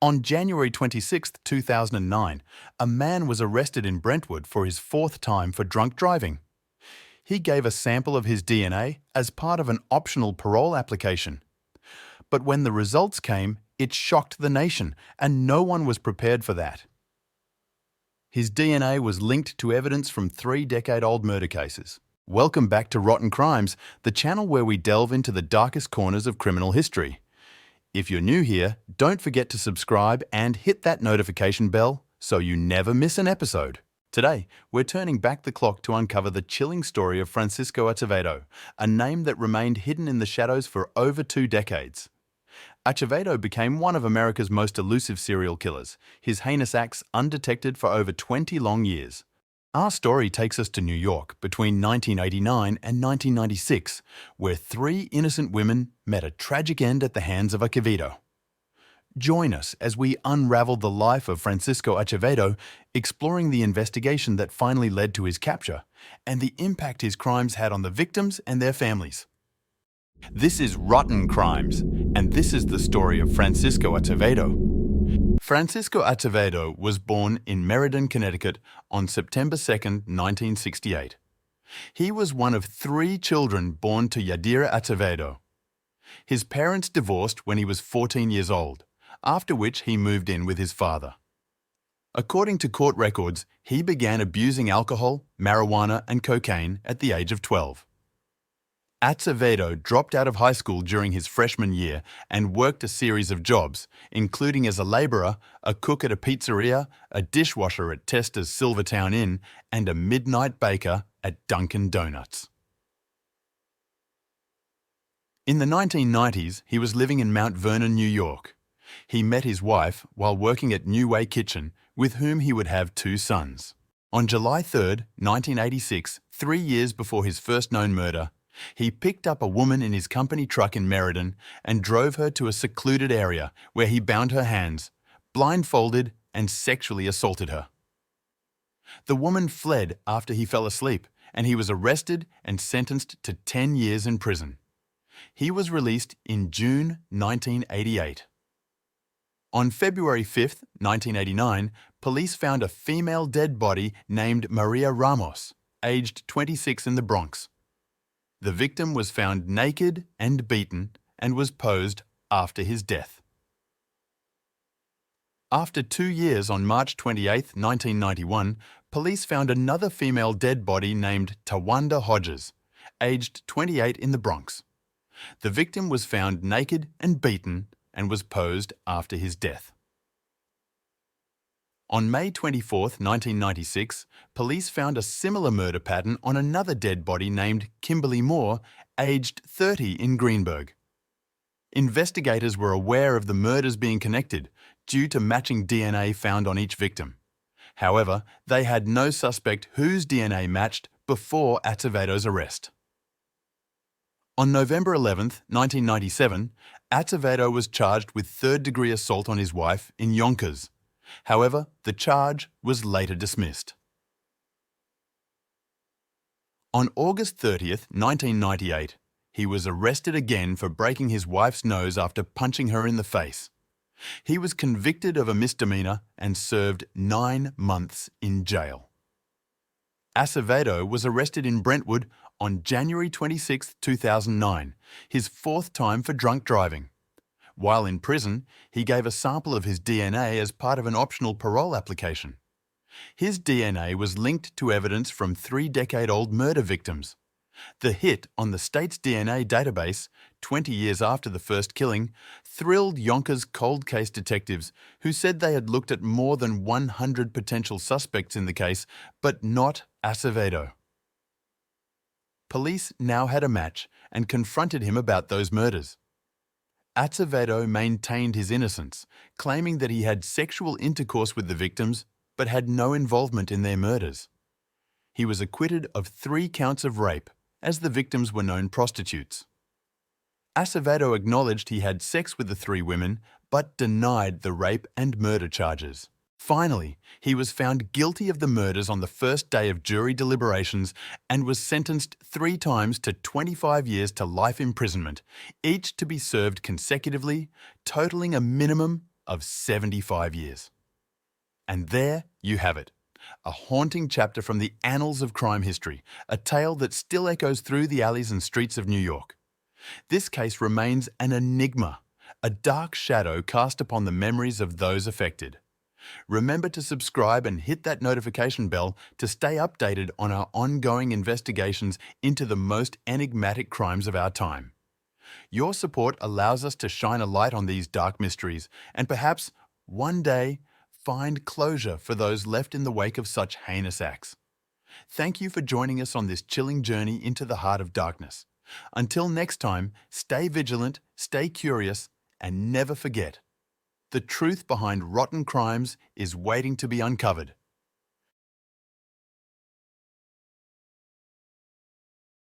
On January 26, 2009, a man was arrested in Brentwood for his fourth time for drunk driving. He gave a sample of his DNA as part of an optional parole application. But when the results came, it shocked the nation, and no one was prepared for that. His DNA was linked to evidence from 3-decade-old murder cases. Welcome back to Rotten Crimes, the channel where we delve into the darkest corners of criminal history. If you're new here, don't forget to subscribe and hit that notification bell so you never miss an episode. Today, we're turning back the clock to uncover the chilling story of Francisco Acevedo, a name that remained hidden in the shadows for over 2 decades. Acevedo became one of America's most elusive serial killers, his heinous acts undetected for over 20 long years. Our story takes us to New York between 1989 and 1996, where 3 innocent women met a tragic end at the hands of Acevedo. Join us as we unravel the life of Francisco Acevedo, exploring the investigation that finally led to his capture and the impact his crimes had on the victims and their families. This is Rotten Crimes, and this is the story of Francisco Acevedo. Francisco Acevedo was born in Meriden, Connecticut on September 2, 1968. He was one of 3 children born to Yadira Acevedo. His parents divorced when he was 14 years old, after which he moved in with his father. According to court records, he began abusing alcohol, marijuana, and cocaine at the age of 12. Acevedo dropped out of high school during his freshman year and worked a series of jobs, including as a laborer, a cook at a pizzeria, a dishwasher at Testa's Silvertown Inn, and a midnight baker at Dunkin' Donuts. In the 1990s, he was living in Mount Vernon, New York. He met his wife while working at New Way Kitchen, with whom he would have 2 sons. On July 3, 1986, 3 years before his first known murder, he picked up a woman in his company truck in Meriden and drove her to a secluded area where he bound her hands, blindfolded, and sexually assaulted her. The woman fled after he fell asleep, and he was arrested and sentenced to 10 years in prison. He was released in June 1988. On February 5, 1989, police found a female dead body named Maria Ramos, aged 26, in the Bronx. The victim was found naked and beaten and was posed after his death. After 2 years, on March 28, 1991, police found another female dead body named Tawanda Hodges, aged 28, in the Bronx. The victim was found naked and beaten and was posed after his death. On May 24, 1996, police found a similar murder pattern on another dead body named Kimberly Moore, aged 30, in Greenberg. Investigators were aware of the murders being connected due to matching DNA found on each victim. However, they had no suspect whose DNA matched before Acevedo's arrest. On November 11, 1997, Acevedo was charged with 3rd-degree assault on his wife in Yonkers. However, the charge was later dismissed. On August 30, 1998, he was arrested again for breaking his wife's nose after punching her in the face. He was convicted of a misdemeanor and served 9 months in jail. Acevedo was arrested in Brentwood on January 26, 2009, his 4th time for drunk driving. While in prison, he gave a sample of his DNA as part of an optional parole application. His DNA was linked to evidence from 3-decade-old murder victims. The hit on the state's DNA database, 20 years after the first killing, thrilled Yonkers cold case detectives who said they had looked at more than 100 potential suspects in the case, but not Acevedo. Police now had a match and confronted him about those murders. Acevedo maintained his innocence, claiming that he had sexual intercourse with the victims but had no involvement in their murders. He was acquitted of 3 counts of rape, as the victims were known prostitutes. Acevedo acknowledged he had sex with the 3 women but denied the rape and murder charges. Finally, he was found guilty of the murders on the first day of jury deliberations and was sentenced 3 times to 25 years to life imprisonment, each to be served consecutively, totaling a minimum of 75 years. And there you have it. A haunting chapter from the annals of crime history, a tale that still echoes through the alleys and streets of New York. This case remains an enigma, a dark shadow cast upon the memories of those affected. Remember to subscribe and hit that notification bell to stay updated on our ongoing investigations into the most enigmatic crimes of our time. Your support allows us to shine a light on these dark mysteries and perhaps, one day, find closure for those left in the wake of such heinous acts. Thank you for joining us on this chilling journey into the heart of darkness. Until next time, stay vigilant, stay curious, and never forget, the truth behind rotten crimes is waiting to be uncovered.